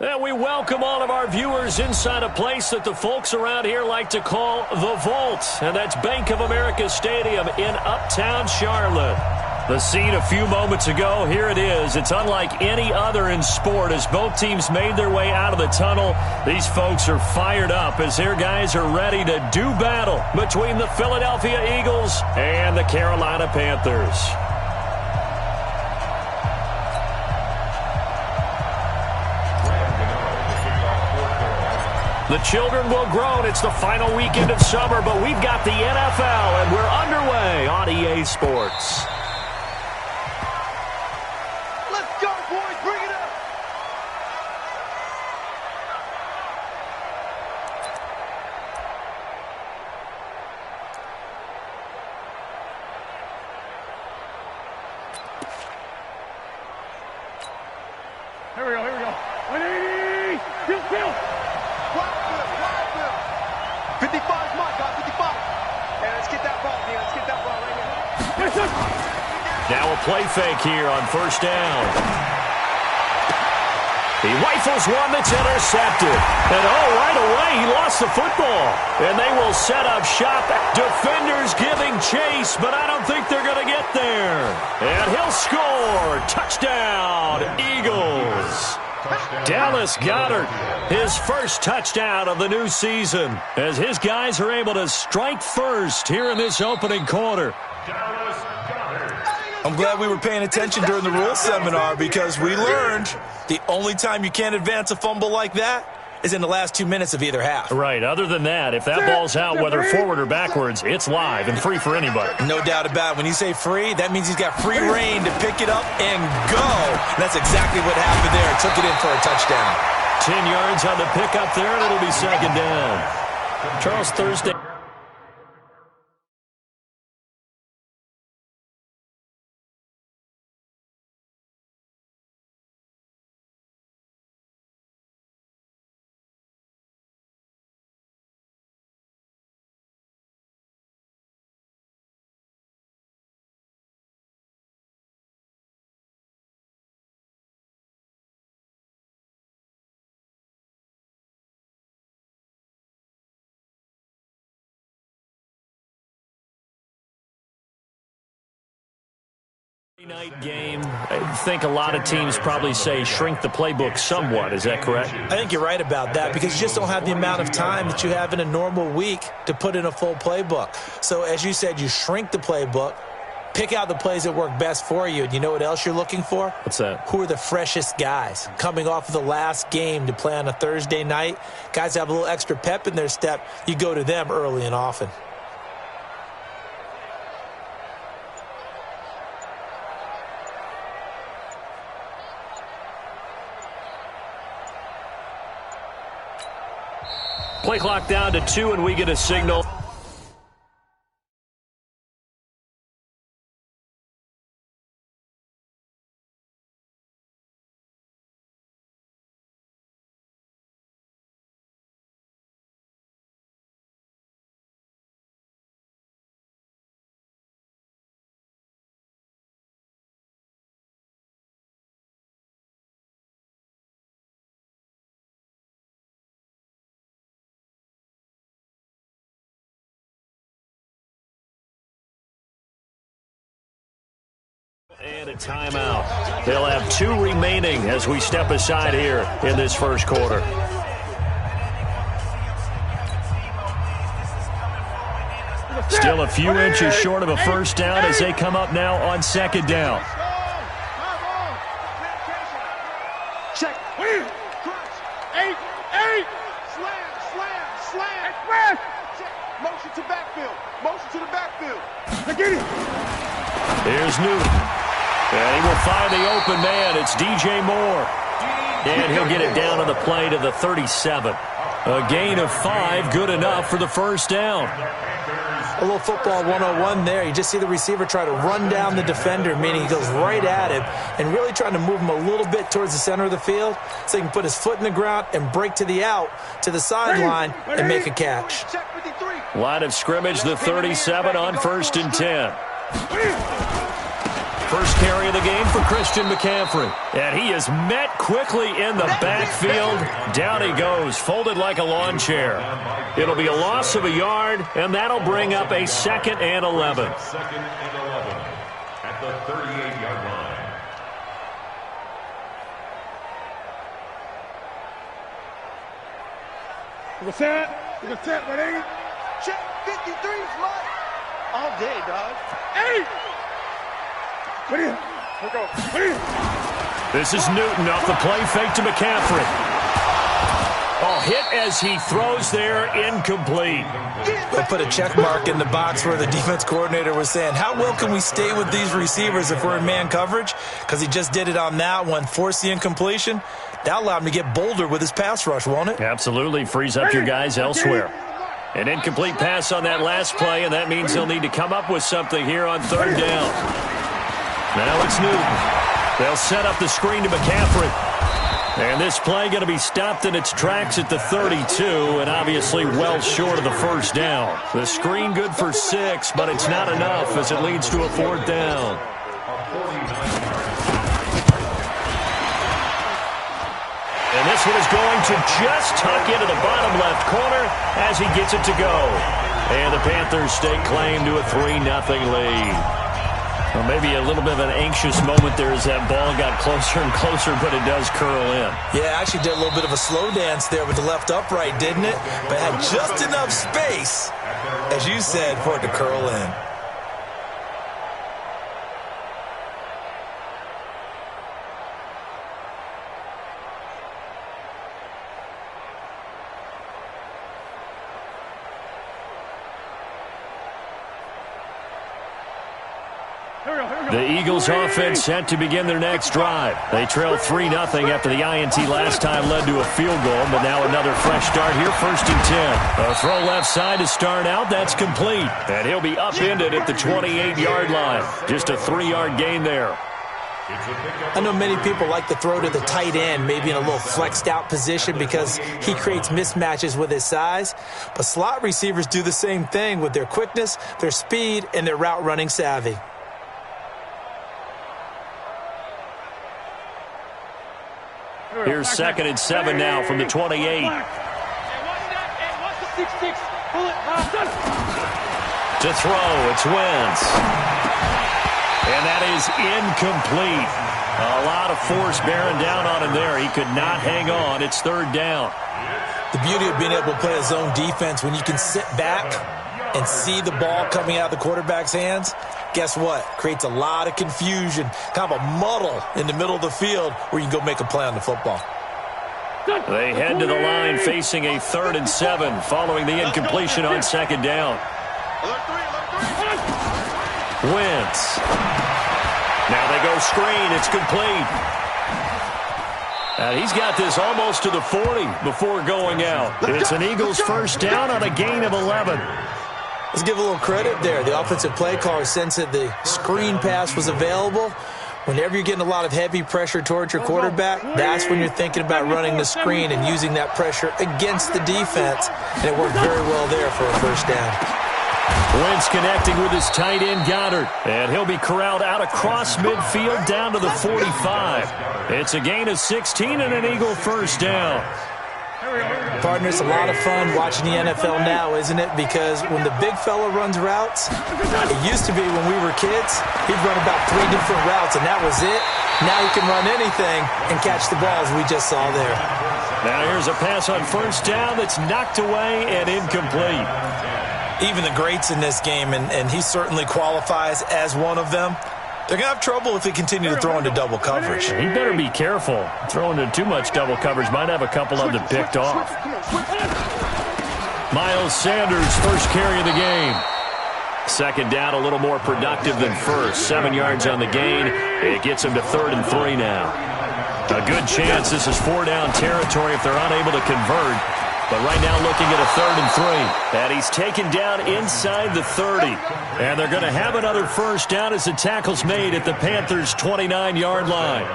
And we welcome all of our viewers inside a place that the folks around here like to call the Vault. And that's Bank of America Stadium in Uptown Charlotte. The scene a few moments ago, here it is. It's unlike any other in sport as both teams made their way out of the tunnel. These folks are fired up as their guys are ready to do battle between the Philadelphia Eagles and the Carolina Panthers. The children will groan. It's the final weekend of summer, but we've got the NFL, and we're underway on EA Sports. Let's go, boys. Bring it up. Here we go. 180. Kill. 55 is my guy, 55. Hey, let's get that ball, man. Let's get that ball right now. Now a play fake here on first down. He rifles one that's intercepted. And right away, he lost the football. And they will set up shop. Defenders giving chase, but I don't think they're going to get there. And he'll score. Touchdown, Eagles. Dallas Goedert, his first touchdown of the new season, as his guys are able to strike first here in this opening quarter. I'm glad we were paying attention during the rules seminar because we learned the only time you can't advance a fumble like that is in the last 2 minutes of either half. Right. Other than that, if that ball's out, whether forward or backwards, it's live and free for anybody. No doubt about it. When you say free, that means he's got free reign to pick it up and go. And that's exactly what happened there. Took it in for a touchdown. 10 yards on the pickup there, and it'll be second down. Charles, Thursday. Night game. I think a lot of teams probably say shrink the playbook somewhat. Is that correct? I think you're right about that because you just don't have the amount of time that you have in a normal week to put in a full playbook. So as you said, you shrink the playbook, pick out the plays that work best for you. And you know what else you're looking for? What's that? Who are the freshest guys coming off of the last game to play on a Thursday night? Guys have a little extra pep in their step. You go to them early and often. Play clock down to 2, and we get a signal. And a timeout. They'll have 2 remaining as we step aside here in this first quarter. Still a few inches short of a first down as they come up now on second down. Check. Eight. Slam. Check. Motion to the backfield. Here's Newton. And he will find the open man. It's DJ Moore. And he'll get it down on the play to the 37. A gain of 5, good enough for the first down. A little football 101 there. You just see the receiver try to run down the defender, meaning he goes right at him and really trying to move him a little bit towards the center of the field so he can put his foot in the ground and break to the out, to the sideline, and make a catch. Line of scrimmage, the 37 on 1st and 10. First carry of the game for Christian McCaffrey. And he is met quickly in the backfield. Down he goes, folded like a lawn chair. It'll be a loss of a yard, and that'll bring up a 2nd and 11. Second and 11 at the 38-yard line. Look at that, ready? Check 53 fly. All day, dog. Hey! What are you? What are you? This is Newton off the play fake to McCaffrey. Oh, hit as he throws there, incomplete. They'll put a check mark in the box where the defense coordinator was saying, how well can we stay with these receivers if we're in man coverage? Because he just did it on that one, forced the incompletion. That'll allow him to get bolder with his pass rush, won't it? Absolutely, frees up your guys elsewhere. An incomplete pass on that last play, and that means they'll need to come up with something here on 3rd down. Now it's Newton. They'll set up the screen to McCaffrey. And this play going to be stopped in its tracks at the 32, and obviously well short of the 1st down. The screen good for 6, but it's not enough as it leads to a 4th down. And this one is going to just tuck into the bottom left corner as he gets it to go. And the Panthers stake claim to a 3-0 lead. Well, maybe a little bit of an anxious moment there as that ball got closer and closer, but it does curl in. Yeah, actually did a little bit of a slow dance there with the left upright, didn't it? But had just enough space, as you said, for it to curl in. The Eagles offense set to begin their next drive. They trailed 3-0 after the INT last time led to a field goal, but now another fresh start here, 1st and 10. A throw left side to start out, that's complete. And he'll be upended at the 28-yard line. Just a 3-yard gain there. I know many people like to throw to the tight end, maybe in a little flexed out position because he creates mismatches with his size. But slot receivers do the same thing with their quickness, their speed, and their route running savvy. Here's 2nd and 7 now from the 28. To throw, it's Wentz. And that is incomplete. A lot of force bearing down on him there. He could not hang on. It's 3rd down. The beauty of being able to play a zone defense when you can sit back and see the ball coming out of the quarterback's hands, guess what? Creates a lot of confusion, kind of a muddle in the middle of the field where you can go make a play on the football. They head to the line facing a 3rd and 7 following the incompletion on 2nd down. Wentz. Now they go screen. It's complete. And he's got this almost to the 40 before going out. It's an Eagles 1st down on a gain of 11. Let's give a little credit there. The offensive play caller sensed that the screen pass was available. Whenever you're getting a lot of heavy pressure towards your quarterback, that's when you're thinking about running the screen and using that pressure against the defense. And it worked very well there for a 1st down. Wentz connecting with his tight end, Goddard. And he'll be corralled out across midfield down to the 45. It's a gain of 16 and an Eagle 1st down. Partner, it's a lot of fun watching the NFL now, isn't it? Because when the big fella runs routes, it used to be when we were kids, he'd run about 3 different routes, and that was it. Now he can run anything and catch the balls we just saw there. Now here's a pass on 1st down that's knocked away and incomplete. Even the greats in this game, and he certainly qualifies as one of them, they're going to have trouble if they continue to throw into double coverage. He better be careful. Throwing into too much double coverage might have a couple of them picked off. Miles Sanders, 1st carry of the game. 2nd down, a little more productive than 1st. 7 yards on the gain. It gets him to 3rd and 3 now. A good chance this is 4-down territory if they're unable to convert. But right now looking at a 3rd and 3. And he's taken down inside the 30. And they're going to have another 1st down as the tackle's made at the Panthers' 29-yard line.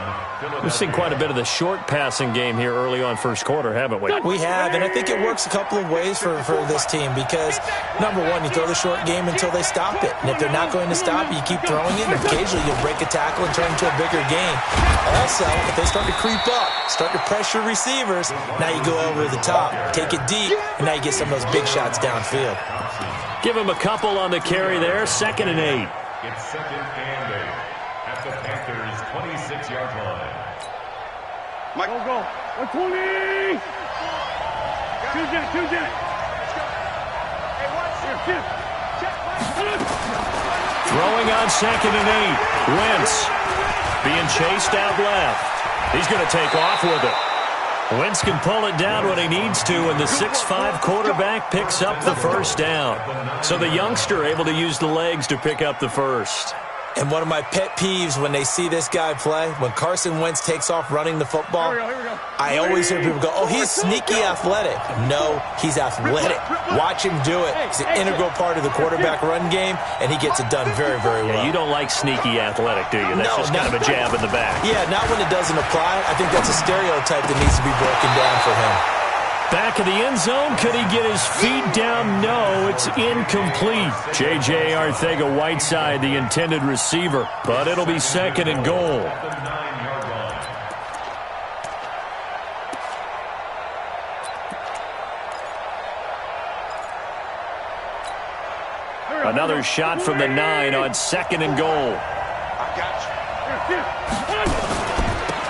We've seen quite a bit of the short passing game here early on first quarter, haven't we? We have, and I think it works a couple of ways for this team because, number one, you throw the short game until they stop it. And if they're not going to stop it, you keep throwing it, and occasionally you'll break a tackle and turn it into a bigger game. Also, if they start to creep up, start to pressure receivers, now you go over the top, take it deep, and now you get some of those big shots downfield. Give him a couple on the carry there, 2nd and 8. It's 2nd and 8 at the Panthers' 26-yard line. Mike, go. 120. Two Jack. Hey, watch here. Throwing on 2nd and 8. Wentz being chased out left. He's going to take off with it. Wentz can pull it down when he needs to, and the 6'5" quarterback picks up the first down. So the youngster able to use the legs to pick up the first. And one of my pet peeves when they see this guy play, when Carson Wentz takes off running the football, I always hear people go, oh, he's sneaky athletic. No, he's athletic. Watch him do it. It's an integral part of the quarterback run game, and he gets it done very, very well. Yeah, you don't like sneaky athletic, do you? That's just kind of a jab in the back. Yeah, not when it doesn't apply. I think that's a stereotype that needs to be broken down for him. Back of the end zone, could he get his feet down? No, it's incomplete. J.J. Arcega-Whiteside, the intended receiver, but it'll be 2nd and goal. Another shot from the 9 on 2nd and goal. I got you.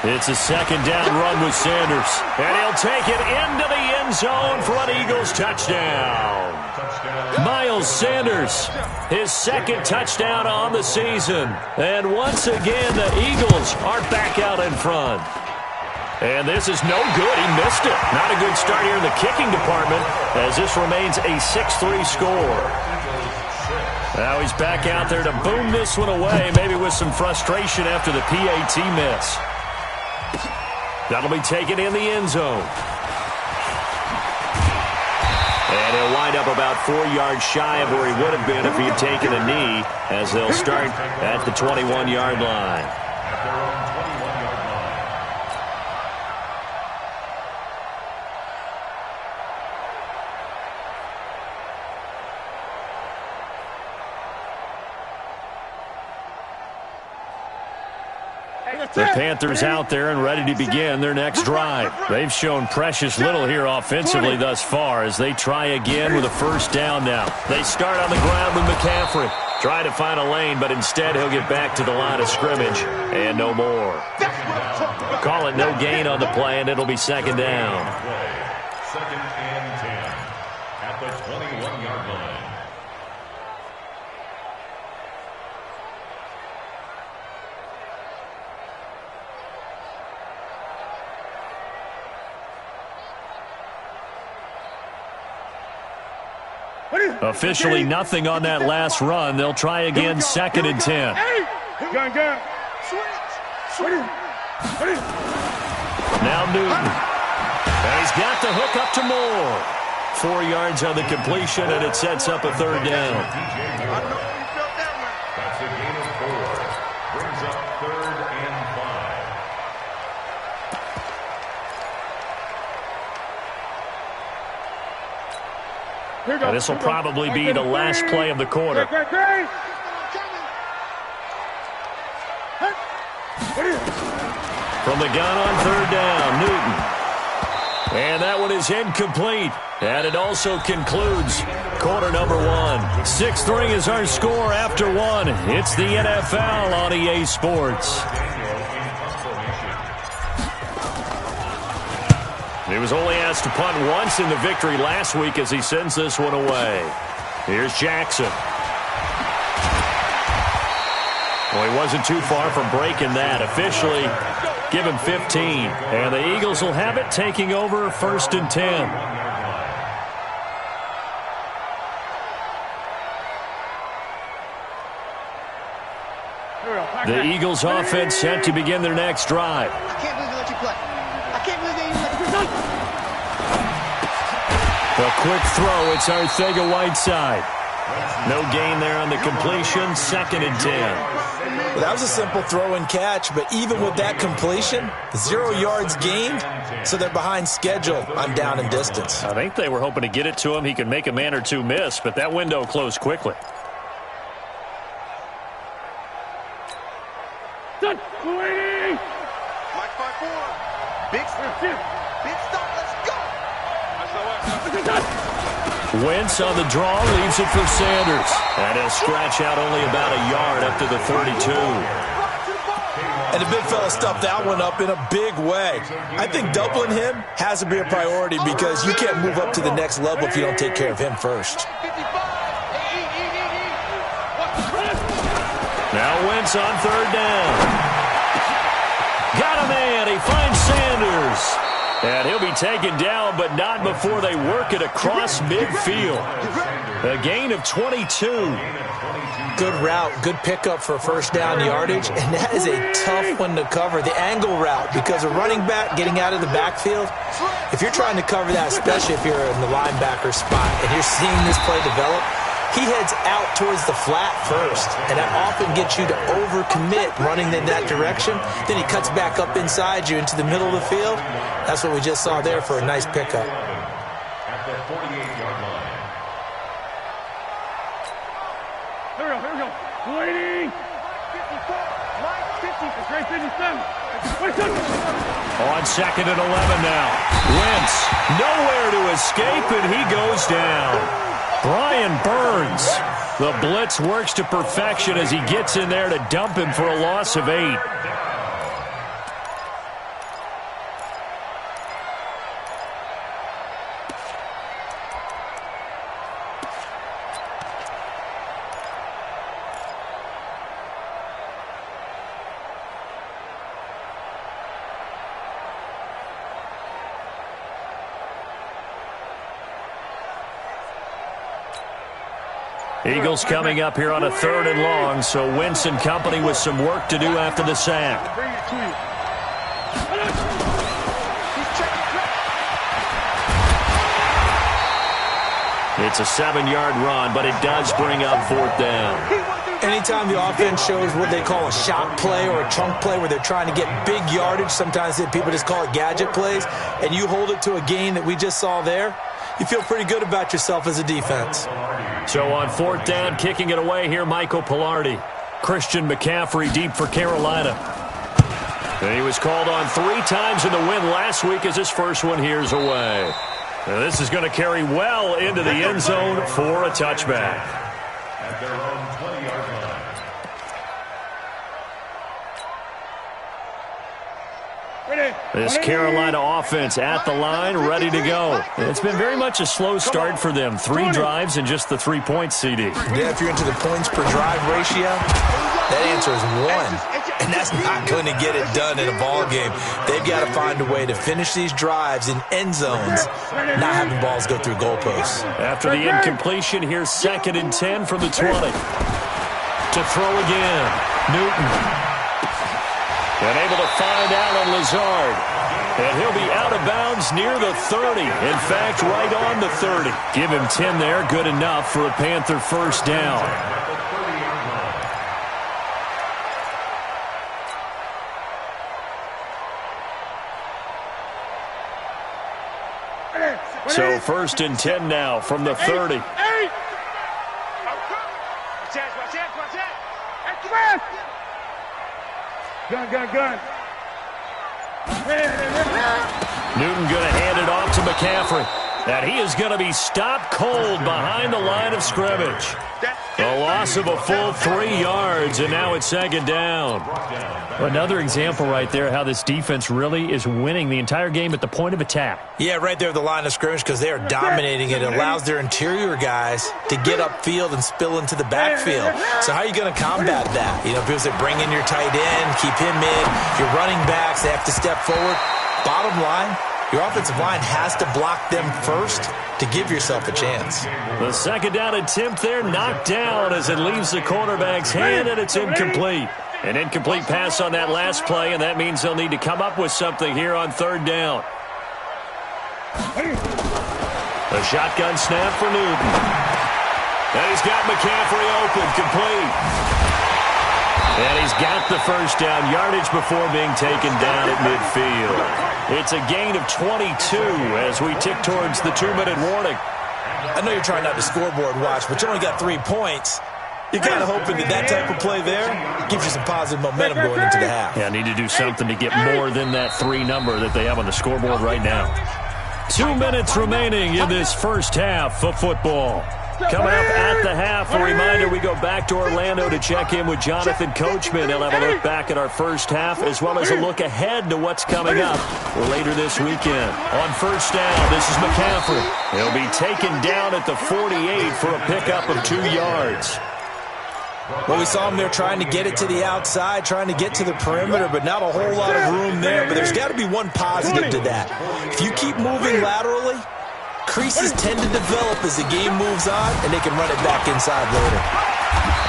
It's a 2nd down run with Sanders. And he'll take it into the end zone for an Eagles touchdown. Miles Sanders, his 2nd touchdown on the season. And once again, the Eagles are back out in front. And this is no good. He missed it. Not a good start here in the kicking department as this remains a 6-3 score. Now he's back out there to boom this one away, maybe with some frustration after the PAT miss. That'll be taken in the end zone. And he'll wind up about 4 yards shy of where he would have been if he had taken a knee, as they'll start at the 21-yard line. At their own 21-yard line. The Panthers out there and ready to begin their next drive. They've shown precious little here offensively thus far as they try again with a first down now. They start on the ground with McCaffrey. Try to find a lane, but instead he'll get back to the line of scrimmage and no more. Call it no gain on the play, and it'll be 2nd down. 2nd and 10 at the 21-yard line. Officially nothing on that last run. They'll try again, 2nd and 10. Gun. Now Newton. And he's got the hook up to Moore. 4 yards on the completion, and it sets up a 3rd down. That's a gain of 4. Brings up 3rd and 5. And this will probably be the last play of the quarter. From the gun on 3rd down, Newton. And that one is incomplete. And it also concludes quarter number 1. 6-3 is our score after 1. It's the NFL on EA Sports. He was only asked to punt once in the victory last week as he sends this one away. Here's Jackson. Well, he wasn't too far from breaking that. Officially, give him 15. And the Eagles will have it, taking over 1st and 10. The Eagles offense set to begin their next drive. I can't believe they let you play. I can't believe they even let you play. A quick throw. It's Arcega-Whiteside. No gain there on the completion. 2nd and 10. Well, that was a simple throw and catch, but even with that completion, 0 yards gained, so they're behind schedule on down and distance. I think they were hoping to get it to him. He could make a man or two miss, but that window closed quickly. Done. Mike 5-4. Big stop. Big stop. Let's go. Wentz on the draw, leaves it for Sanders. And he'll scratch out only about a yard up to the 32. And the big fella stuffed that one up in a big way. I think doubling him has to be a priority because you can't move up to the next level if you don't take care of him first. Now Wentz on third down. Got a man. He finds Sanders. And he'll be taken down, but not before they work it across midfield. A gain of 22. Good route, good pickup for first down yardage, and that is a tough one to cover, the angle route, because a running back getting out of the backfield, if you're trying to cover that, especially if you're in the linebacker spot, and you're seeing this play develop, he heads out towards the flat first, and that often gets you to overcommit running in that direction. Then he cuts back up inside you into the middle of the field. That's what we just saw there for a nice pickup. At the 48-yard line. Here we go. Waiting. Mike 50. Great 57. On second and 11 now. Wentz nowhere to escape, and he goes down. Brian Burns. The blitz works to perfection as he gets in there to dump him for a loss of 8. Eagles coming up here on a 3rd and long, so Wentz and company with some work to do after the sack. It's a 7-yard run, but it does bring up 4th down. Anytime the offense shows what they call a shot play or a chunk play where they're trying to get big yardage, sometimes people just call it gadget plays, and you hold it to a gain that we just saw there, you feel pretty good about yourself as a defense. So on 4th down, kicking it away here, Michael Pilardi. Christian McCaffrey deep for Carolina. And he was called on 3 times in the win last week as his first one here's away. Now this is going to carry well into the end zone for a touchback. At their own 20-yard line. This Carolina offense at the line, ready to go. It's been very much a slow start for them. 3 drives and just the 3 points, CD. Yeah, if you're into the points per drive ratio, that answer is 1. And that's not going to get it done in a ball game. They've got to find a way to finish these drives in end zones, not having balls go through goalposts. After the incompletion, here's 2nd and 10 from the 20. To throw again, Newton. And able to find Alan Lazard. And he'll be out of bounds near the 30. In fact, right on the 30. Give him 10 there. Good enough for a Panther first down. So 1st and 10 now from the 30. Watch out. Gun. Newton going to hand it off to McCaffrey. And he is going to be stopped cold behind the line of scrimmage. A loss of a full 3 yards, and now it's 2nd down. Another example right there how this defense really is winning the entire game at the point of attack. Yeah, right there at the line of scrimmage because they are dominating it. It allows their interior guys to get upfield and spill into the backfield. So how are you going to combat that? You know, people say bring in your tight end, keep him in. Your running backs, they have to step forward. Bottom line, your offensive line has to block them first to give yourself a chance. The 2nd down attempt there knocked down as it leaves the quarterback's hand, and it's incomplete. An incomplete pass on that last play, and that means they'll need to come up with something here on 3rd down. A shotgun snap for Newton. And he's got McCaffrey open, complete. And he's got the first down, yardage before being taken down at midfield. It's a gain of 22 as we tick towards the 2-minute warning. I know you're trying not to scoreboard watch, but you only got 3 points. You're kind of hoping that type of play there gives you some positive momentum going into the half. Yeah, need to do something to get more than that 3 number that they have on the scoreboard right now. 2 minutes remaining in this first half of football. Coming up at the half, a reminder, we go back to Orlando to check in with Jonathan Coachman. He'll have a look back at our first half as well as a look ahead to what's coming up later this weekend. On first down, this is McCaffrey. He'll be taken down at the 48 for a pickup of 2 yards. Well, we saw him there trying to get it to the outside, trying to get to the perimeter, but not a whole lot of room there. But there's got to be one positive to that. If you keep moving laterally, creases tend to develop as the game moves on, and they can run it back inside later.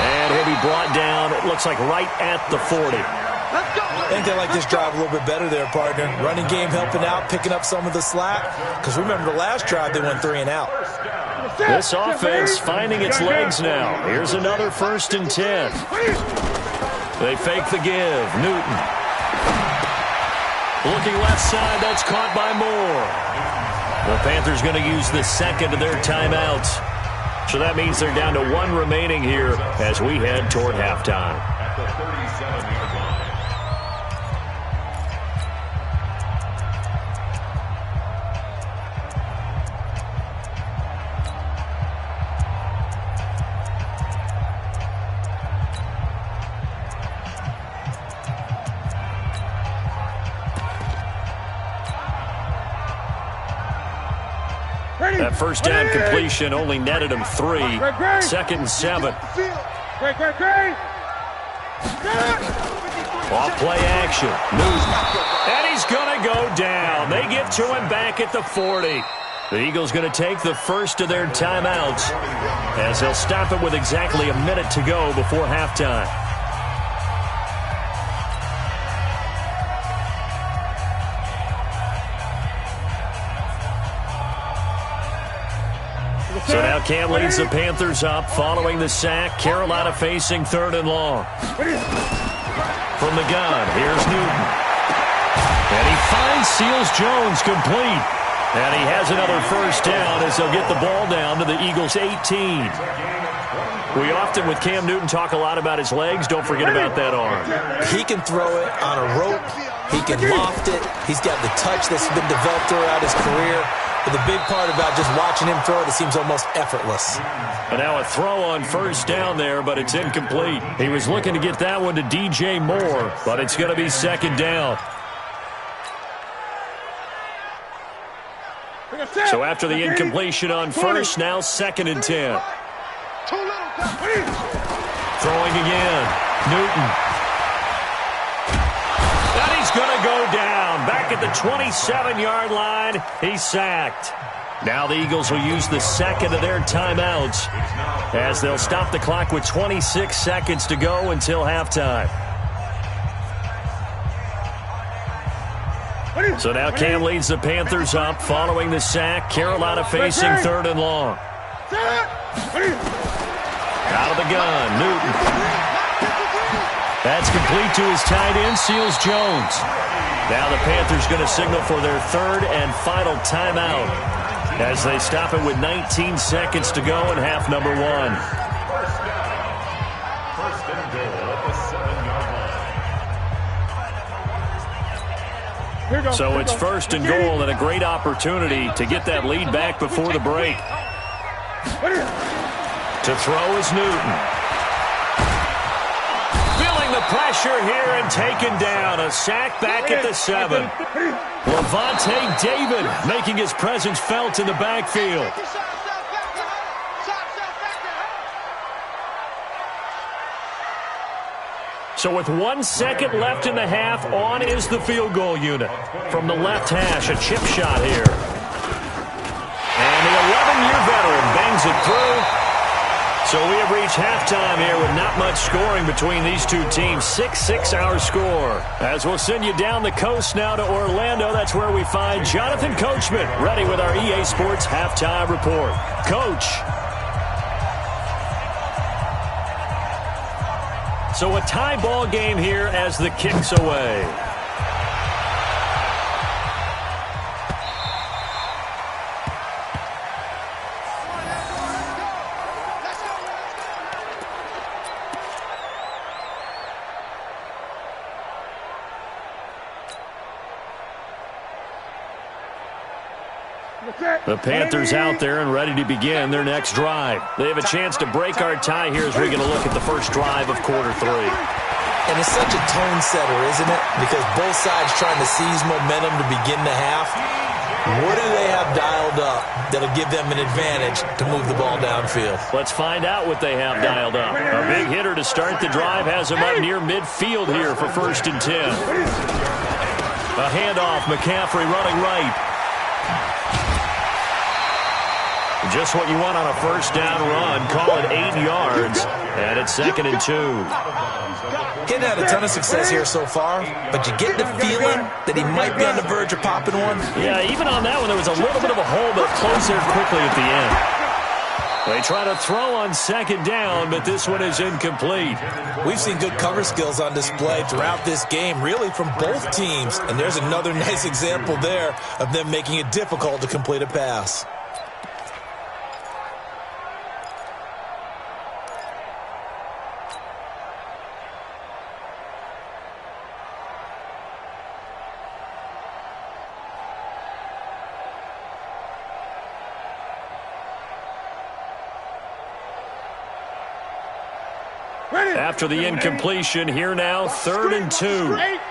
And he'll be brought down, it looks like right at the 40. I think they like this drive a little bit better there, partner. Running game helping out, picking up some of the slack. Because remember, the last drive, they went 3 and out. This offense finding its legs now. Here's another 1st and 10. They fake the give. Newton. Looking left side, that's caught by Moore. The Panthers going to use the second of their timeouts. So that means they're down to 1 remaining here as we head toward halftime. At the 37-yard line. That first down completion only netted him 3. 2nd and 7. Off play action. Newton. And he's going to go down. They get to him back at the 40. The Eagles going to take the first of their timeouts as they'll stop it with exactly a minute to go before halftime. So now Cam leads the Panthers up following the sack. Carolina facing 3rd and long. From the gun, here's Newton. And he finds Seals-Jones complete. And he has another first down as they'll get the ball down to the Eagles' 18. We often, with Cam Newton, talk a lot about his legs. Don't forget about that arm. He can throw it on a rope. He can loft it. He's got the touch that's been developed throughout his career. But the big part about just watching him throw it, it seems almost effortless. And now a throw on first down there, but it's incomplete. He was looking to get that one to DJ Moore, but it's going to be 2nd down. So after the incompletion on first, now 2nd and 10. Throwing again. Newton. And he's going to go down. Back at the 27-yard line, he's sacked. Now the Eagles will use the second of their timeouts as they'll stop the clock with 26 seconds to go until halftime. So now Cam leads the Panthers up following the sack. Carolina facing 3rd and long. Out of the gun, Newton. That's complete to his tight end, Seals-Jones. Now the Panthers going to signal for their 3rd and final timeout as they stop it with 19 seconds to go in half number 1. First and goal at the 7-yard line. So it's 1st and goal and a great opportunity to get that lead back before the break. To throw is Newton. Feeling the pressure here and taken down. A sack back at the 7. Levante David making his presence felt in the backfield. So with 1 second left in the half, on is the field goal unit. From the left hash, a chip shot here. And the 11-year veteran bangs it through. So we have reached halftime here with not much scoring between these two teams. 6-6 our score. As we'll send you down the coast now to Orlando. That's where we find Jonathan Coachman ready with our EA Sports halftime report. Coach. So a tie ball game here as the kick's away. The Panthers out there and ready to begin their next drive. They have a chance to break our tie here as we're going to look at the first drive of quarter 3. And it's such a tone setter, isn't it? Because both sides trying to seize momentum to begin the half. What do they have dialed up that'll give them an advantage to move the ball downfield? Let's find out what they have dialed up. A big hitter to start the drive has them up near midfield here for 1st and 10. A handoff, McCaffrey running right. Just what you want on a first down run. Call it 8 yards. And it's 2nd and 2. He's had a ton of success here so far, but you get the feeling that he might be on the verge of popping one. Yeah, even on that one, there was a little bit of a hole, but closed there quickly at the end. They try to throw on 2nd down, but this one is incomplete. We've seen good cover skills on display throughout this game, really from both teams. And there's another nice example there of them making it difficult to complete a pass. After the incompletion, here now, 3rd and 2. Mine's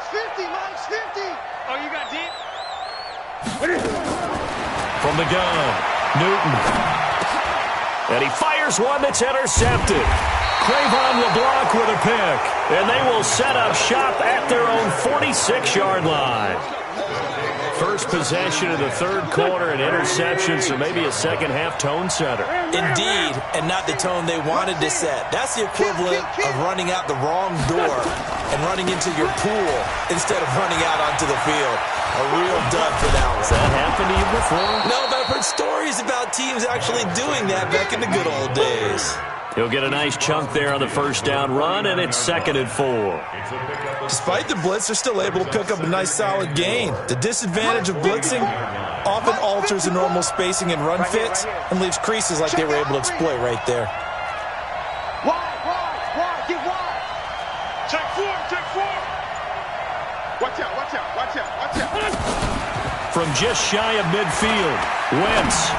50. Oh, you got deep? From the gun, Newton. And he fires one that's intercepted. Crayvon LeBlanc with a pick. And they will set up shop at their own 46-yard line. First possession of the 3rd quarter, an interception, so maybe a second-half tone setter. Indeed, and not the tone they wanted to set. That's the equivalent of running out the wrong door and running into your pool instead of running out onto the field. A real dud for that one. Has that happened to you before? No, but I've heard stories about teams actually doing that back in the good old days. He'll get a nice chunk there on the first down run, and it's 2nd and 4. Despite the blitz, they're still able to pick up a nice solid gain. The disadvantage of blitzing often alters the normal spacing and run fits and leaves creases like they were able to exploit right there. Wide, get wide. Check 4. Watch out. From just shy of midfield, Wentz.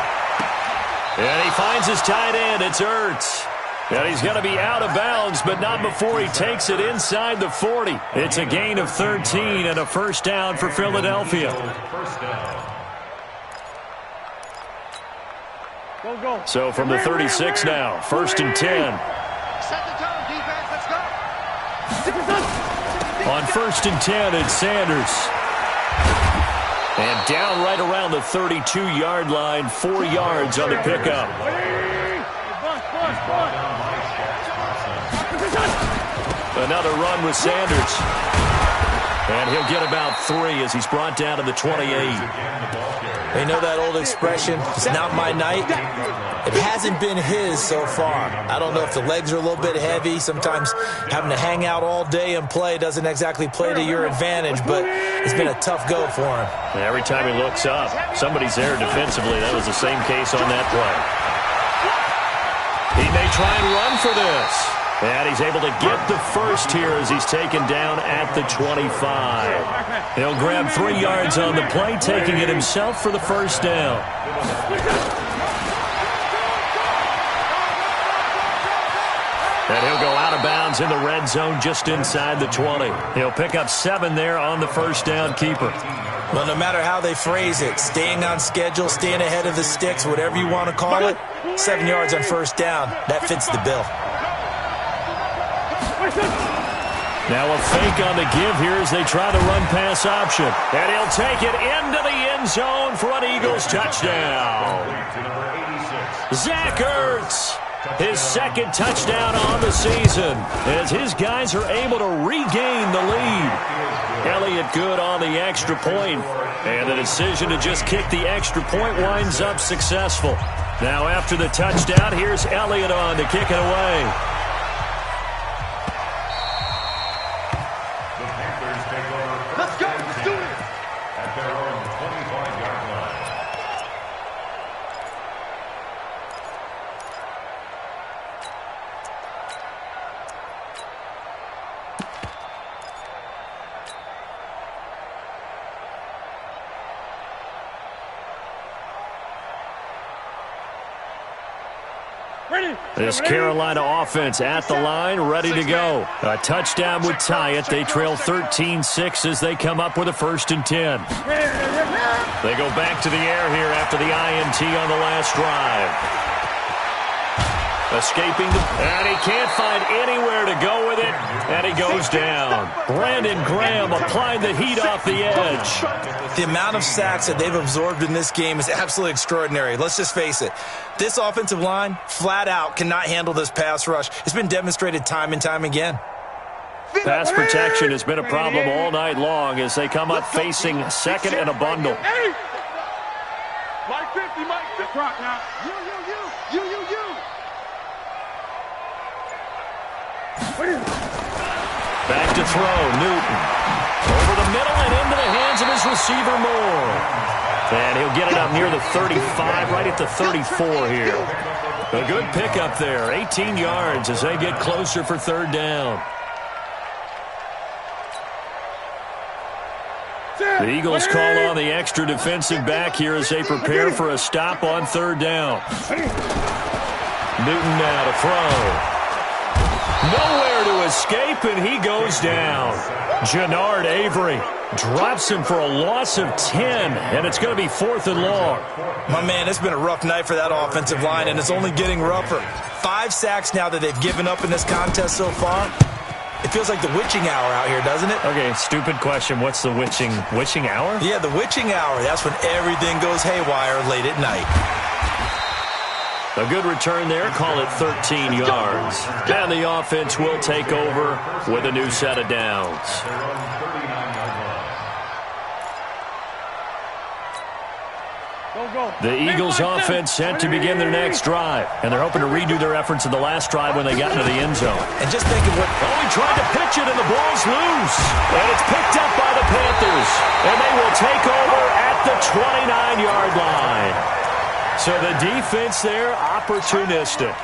And he finds his tight end. It's Ertz. And he's going to be out of bounds, but not before he takes it inside the 40. It's a gain of 13 and a first down for Philadelphia. Go. So from the 36 now, 1st and 10. Set the tone, defense. Let's go. On 1st and 10, it's Sanders. And down right around the 32-yard line, 4 yards on the pickup. Another run with Sanders. And he'll get about 3 as he's brought down to the 28. You know that old expression, it's not my night? It hasn't been his so far. I don't know if the legs are a little bit heavy. Sometimes having to hang out all day and play doesn't exactly play to your advantage, but it's been a tough go for him. And every time he looks up, somebody's there defensively. That was the same case on that play. He may try and run for this. And he's able to get the first here as he's taken down at the 25. He'll grab 3 yards on the play, taking it himself for the first down. And he'll go out of bounds in the red zone just inside the 20. He'll pick up 7 there on the first down keeper. Well, no matter how they phrase it, staying on schedule, staying ahead of the sticks, whatever you want to call it, 7 yards on first down, that fits the bill. Now a fake on the give here as they try the run-pass option. And he'll take it into the end zone for an Eagles touchdown. Zach Ertz, his 2nd touchdown on the season, as his guys are able to regain the lead. Elliott good on the extra point, and the decision to just kick the extra point winds up successful. Now after the touchdown, here's Elliott on to kick it away. The Panthers take over. Let's go. Let's do it. At their own 25-yard line. This Carolina offense at the line, ready to go. A touchdown would tie it. They trail 13-6 as they come up with a 1st and 10. They go back to the air here after the INT on the last drive. Escaping, and he can't find anywhere to go with it, and he goes down. Brandon Graham applied the heat off the edge. The amount of sacks that they've absorbed in this game is absolutely extraordinary. Let's just face it. This offensive line, flat out, cannot handle this pass rush. It's been demonstrated time and time again. Pass protection has been a problem all night long as they come up facing 2nd and a bundle. Mike 50, Mike 50. Rock now. You. Back to throw, Newton. Over the middle and into the hands of his receiver, Moore. And he'll get it up near the 35, right at the 34 here. A good pickup there, 18 yards as they get closer for 3rd down. The Eagles call on the extra defensive back here as they prepare for a stop on 3rd down. Newton now to throw. Nowhere to escape, and he goes down. Jannard Avery drops him for a loss of 10, and it's going to be 4th and long. My man, it's been a rough night for that offensive line, and it's only getting rougher. 5 sacks now that they've given up in this contest so far. It feels like the witching hour out here, doesn't it? Okay, stupid question. What's the witching hour? Yeah, the witching hour. That's when everything goes haywire late at night. A good return there. Call it 13 yards. And the offense will take over with a new set of downs. The Eagles offense set to begin their next drive. And they're hoping to redo their efforts in the last drive when they got into the end zone. And just think of what... Oh, he tried to pitch it and the ball's loose. And it's picked up by the Panthers. And they will take over at the 29-yard line. So the defense there, opportunistic.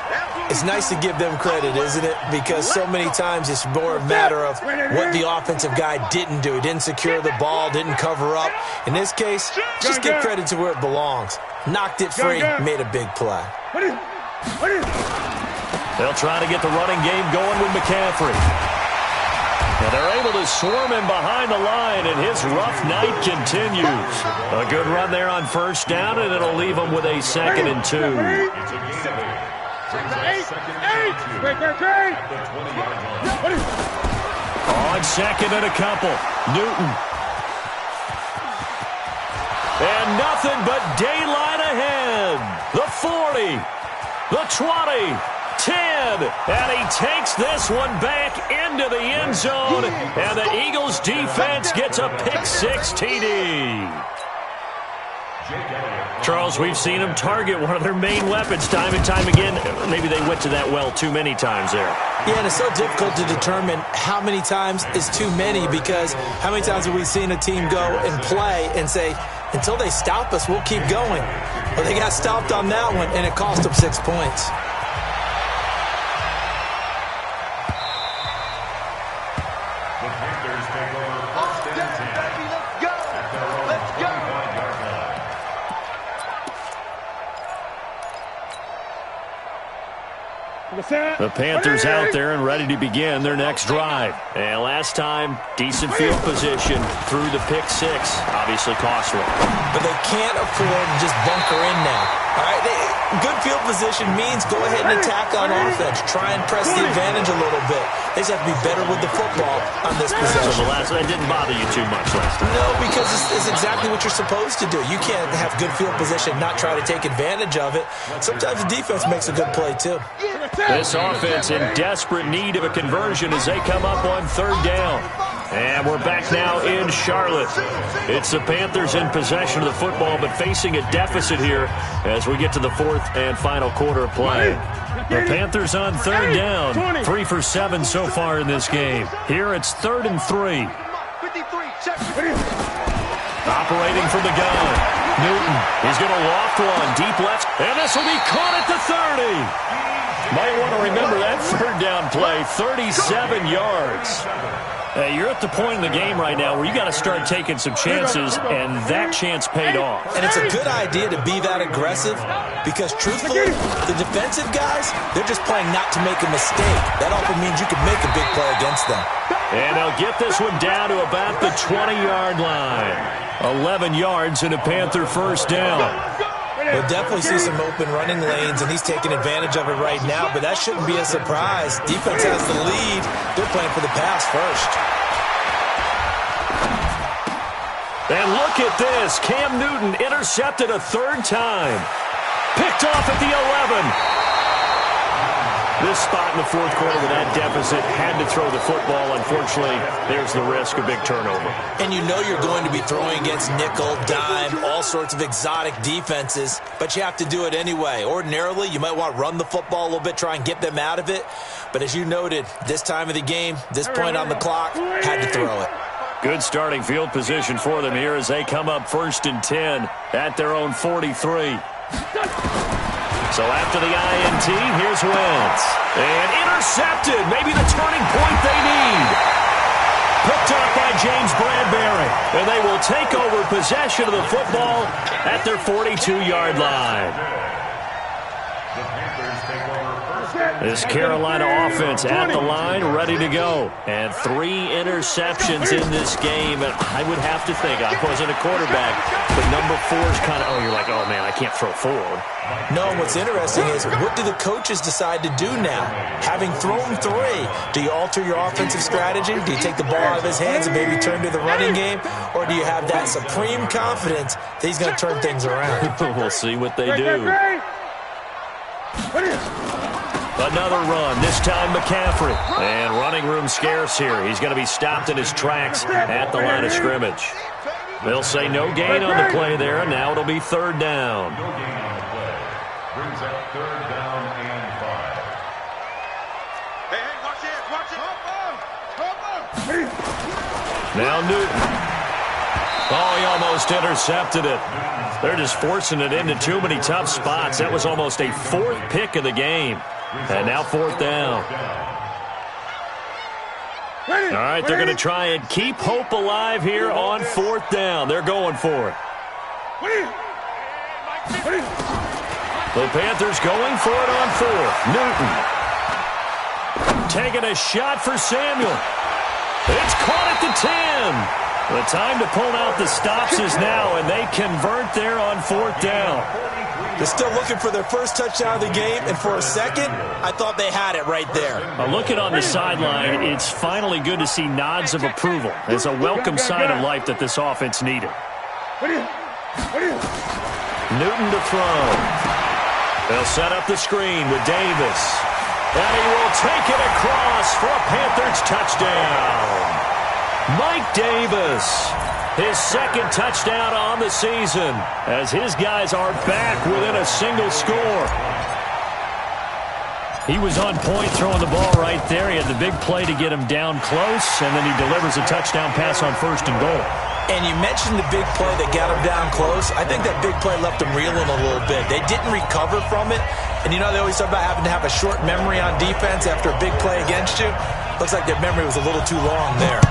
It's nice to give them credit, isn't it? Because so many times it's more a matter of what the offensive guy didn't do. He didn't secure the ball, didn't cover up. In this case, just give credit to where it belongs. Knocked it free, made a big play. They'll try to get the running game going with McCaffrey. And they're able to swarm him behind the line, and his rough night continues. A good run there on 1st down, and it'll leave him with a 2nd and 2. On 2nd and a couple, Newton. And nothing but daylight ahead. The 40, the 20, 10, and he takes this one back into the end zone, and the Eagles defense gets a pick-6 TD. Charles, we've seen them target one of their main weapons time and time again. Maybe they went to that well too many times there. Yeah, and it's so difficult to determine how many times is too many, because how many times have we seen a team go and play and say, until they stop us, we'll keep going. Well, they got stopped on that one, and it cost them 6 points. The Panthers out there and ready to begin their next drive. And last time, decent field position through the pick-6. Obviously costly. But they can't afford to just bunker in now. All right, good field position means go ahead and attack on offense. Try and press the advantage a little bit. They just have to be better with the football on this possession. So that didn't bother you too much last time? No, because it's exactly what you're supposed to do. You can't have good field position and not try to take advantage of it. Sometimes the defense makes a good play, too. This offense in desperate need of a conversion as they come up on 3rd down. And we're back now in Charlotte. It's the Panthers in possession of the football, but facing a deficit here as we get to the fourth and final quarter of play. The Panthers on third down, 3 for 7 so far in this game. Here it's 3rd and 3. Operating from the gun. Newton, he's going to loft one, deep left, and this will be caught at the 30. Might want to remember that third down play, 37 yards. Hey, you're at the point in the game right now where you got to start taking some chances, and that chance paid off. And it's a good idea to be that aggressive because, truthfully, the defensive guys, they're just playing not to make a mistake. That often means you can make a big play against them. And they'll get this one down to about the 20-yard line. 11 yards and a Panther first down. We'll definitely see some open running lanes, and he's taking advantage of it right now, but that shouldn't be a surprise. Defense has the lead. They're playing for the pass first. And look at this. Cam Newton intercepted a third time. Picked off at the 11. This spot in the fourth quarter with that deficit, had to throw the football. Unfortunately, there's the risk of big turnover. And you know you're going to be throwing against nickel, dime, all sorts of exotic defenses, but you have to do it anyway. Ordinarily, you might want to run the football a little bit, try and get them out of it. But as you noted, this time of the game, this point on the clock, had to throw it. Good starting field position for them here as they come up 1st and 10 at their own 43. So after the INT, here's Wentz. And intercepted. Maybe the turning point they need. Picked up by James Bradbury. And they will take over possession of the football at their 42-yard line. This Carolina offense at the line, ready to go. And 3 interceptions in this game. And I would have to think, I wasn't a quarterback, but number 4 is kind of, you're like, oh, man, I can't throw 4. No, what's interesting is what do the coaches decide to do now? Having thrown 3, do you alter your offensive strategy? Do you take the ball out of his hands and maybe turn to the running game? Or do you have that supreme confidence that he's going to turn things around? We'll see what they do. Another run, this time McCaffrey. And running room scarce here. He's going to be stopped in his tracks at the line of scrimmage. They'll say no gain on the play there, and now it'll be 3rd down. No gain on the play. Brings up 3rd down and 5. Hey, watch it. Now Newton. Oh, he almost intercepted it. They're just forcing it into too many tough spots. That was almost a 4th pick of the game. And now 4th down. All right, they're going to try and keep hope alive here on 4th down. They're going for it. The Panthers going for it on 4th. Newton. Taking a shot for Samuel. It's caught at the 10. The time to pull out the stops is now, and they convert there on 4th down. They're still looking for their first touchdown of the game, and for a second, I thought they had it right there. Looking on the sideline, it's finally good to see nods of approval. It's a welcome sign of life that this offense needed. Newton to throw. They'll set up the screen with Davis. And he will take it across for a Panthers touchdown. Mike Davis, his 2nd touchdown on the season, as his guys are back within a single score. He was on point throwing the ball right there. He had the big play to get him down close, and then he delivers a touchdown pass on 1st and goal. And you mentioned the big play that got him down close. I think that big play left him reeling a little bit. They didn't recover from it. And you know they always talk about having to have a short memory on defense after a big play against you. Looks like their memory was a little too long there.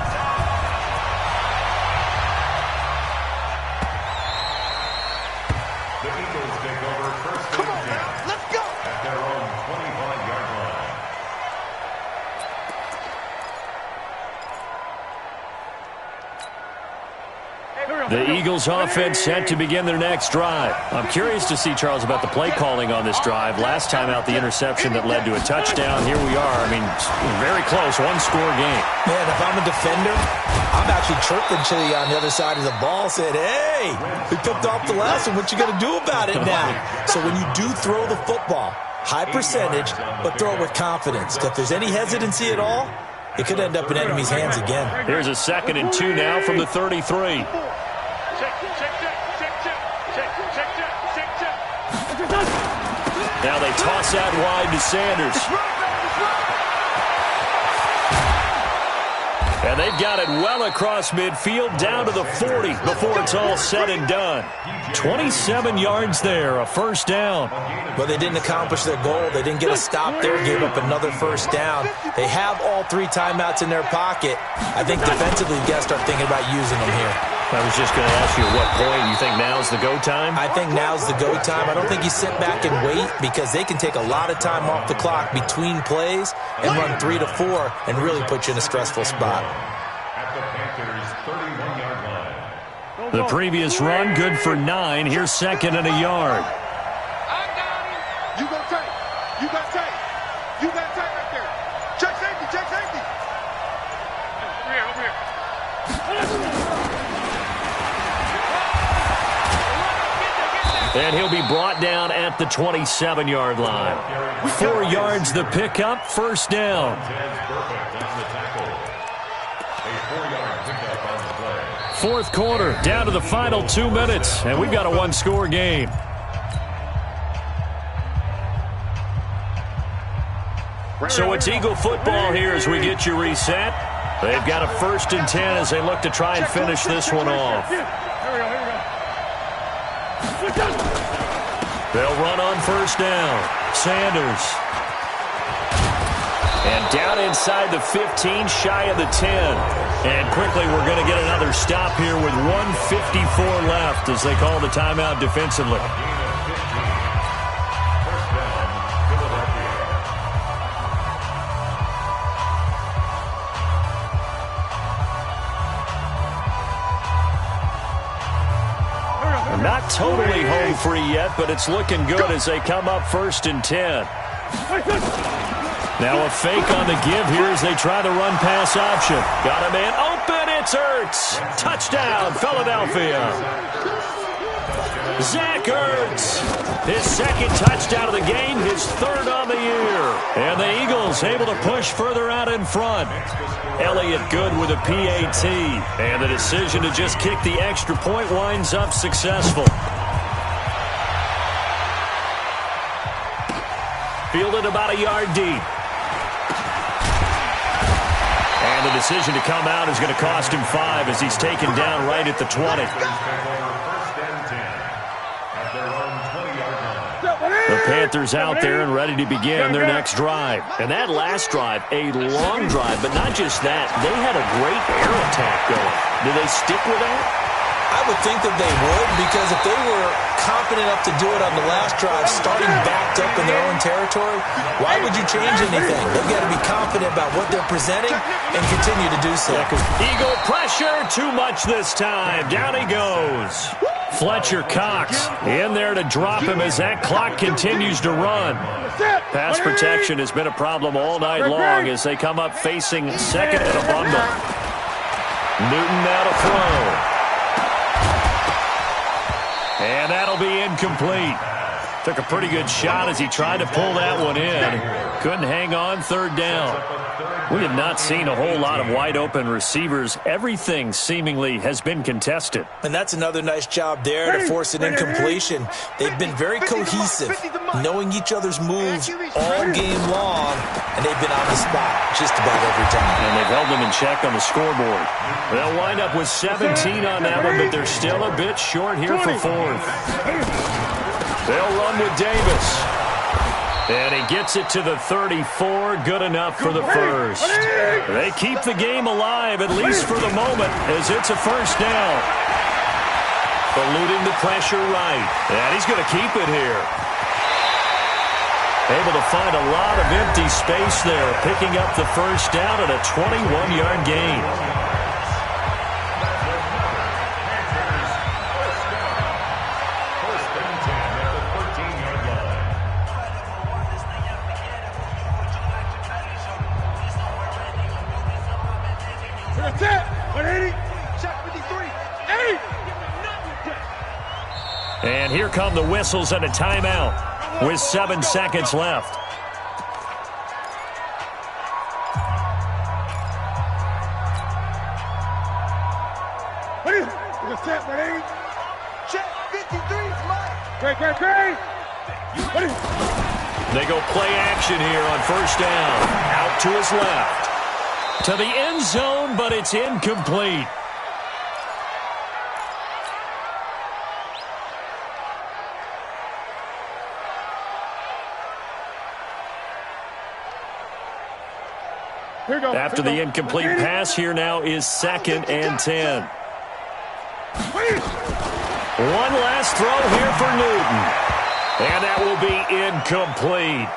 The Eagles offense set to begin their next drive. I'm curious to see, Charles, about the play calling on this drive. Last time out, the interception that led to a touchdown. Here we are. I mean, very close, 1-score game. Man, if I'm a defender, I'm actually chirping to you on the other side of the ball, saying, hey, we picked off the last one. What you going to do about it now? So when you do throw the football, high percentage, but throw it with confidence. If there's any hesitancy at all, it could end up in enemy's hands again. Here's a 2nd and 2 now from the 33. Now they toss out wide to Sanders. And they've got it well across midfield, down to the 40 before it's all said and done. 27 yards there, a first down. Well, they didn't accomplish their goal. They didn't get a stop there, gave up another first down. They have all 3 timeouts in their pocket. I think defensively, you got to start thinking about using them here. I was just going to ask you at what point you think now's the go time? I think now's the go time. I don't think you sit back and wait because they can take a lot of time off the clock between plays and run 3 to 4 and really put you in a stressful spot. At the Panthers' 31-yard line. The previous run, good for 9. Here's 2nd and a yard. I got him. You go tight. You got tight. You got tight right there. Check safety. Check safety. Over here. Over here. And he'll be brought down at the 27-yard line. 4 yards the pickup, first down. Fourth quarter, down to the final 2 minutes, and we've got a 1-score game. So it's Eagle football here as we get you reset. They've got a 1st and 10 as they look to try and finish this one off. They'll run on first down. Sanders. And down inside the 15, shy of the 10. And quickly we're going to get another stop here with 1:54 left as they call the timeout defensively. Not totally home free yet, but it's looking good as they come up 1st and 10. Now a fake on the give here as they try the run pass option. Got a man open, it's Ertz. Touchdown, Philadelphia. Zach Ertz, his 2nd touchdown of the game, his 3rd on the year. And the Eagles able to push further out in front. Elliott good with a PAT. And the decision to just kick the extra point winds up successful. Fielded about a yard deep. And the decision to come out is going to cost him 5 as he's taken down right at the 20. The Panthers out there and ready to begin their next drive. And that last drive, a long drive, but not just that. They had a great air attack going. Do they stick with that? I would think that they would, because if they were confident enough to do it on the last drive, starting backed up in their own territory, why would you change anything? They've got to be confident about what they're presenting and continue to do so. Eagle pressure, too much this time. Down he goes. Fletcher Cox in there to drop him as that clock continues to run. Pass protection has been a problem all night long as they come up facing 2nd and a bundle. Newton now to throw. And that'll be incomplete. Took a pretty good shot as he tried to pull that one in. Couldn't hang on, 3rd down. We have not seen a whole lot of wide-open receivers. Everything seemingly has been contested. And that's another nice job there to force an incompletion. They've been very cohesive, knowing each other's moves all game long, and they've been on the spot just about every time. And they've held them in check on the scoreboard. They'll wind up with 17 on that one, but they're still a bit short here for 4th. They'll run with Davis. And he gets it to the 34, good enough for the 1st. They keep the game alive, at least for the moment, as it's a first down. Eluding the pressure right. And he's going to keep it here. Able to find a lot of empty space there, picking up the first down at a 21-yard gain. And here come the whistles and a timeout with 7 seconds left. What is it? It's a set, ready? Check 53 is mine. Great. What is it? They go play action here on first down. Out to his left. To the end zone, but it's incomplete. After the incomplete pass, here now is 2nd and 10. One last throw here for Newton. And that will be incomplete.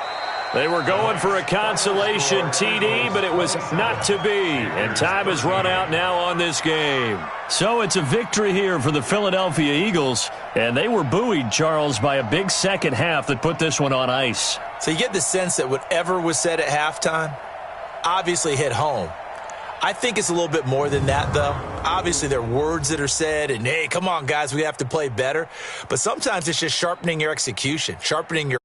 They were going for a consolation TD, but it was not to be. And time has run out now on this game. So it's a victory here for the Philadelphia Eagles. And they were buoyed, Charles, by a big second half that put this one on ice. So you get the sense that whatever was said at halftime obviously hit home. I think it's a little bit more than that, though. Obviously, there are words that are said, and, hey, come on, guys, we have to play better. But sometimes it's just sharpening your execution, sharpening your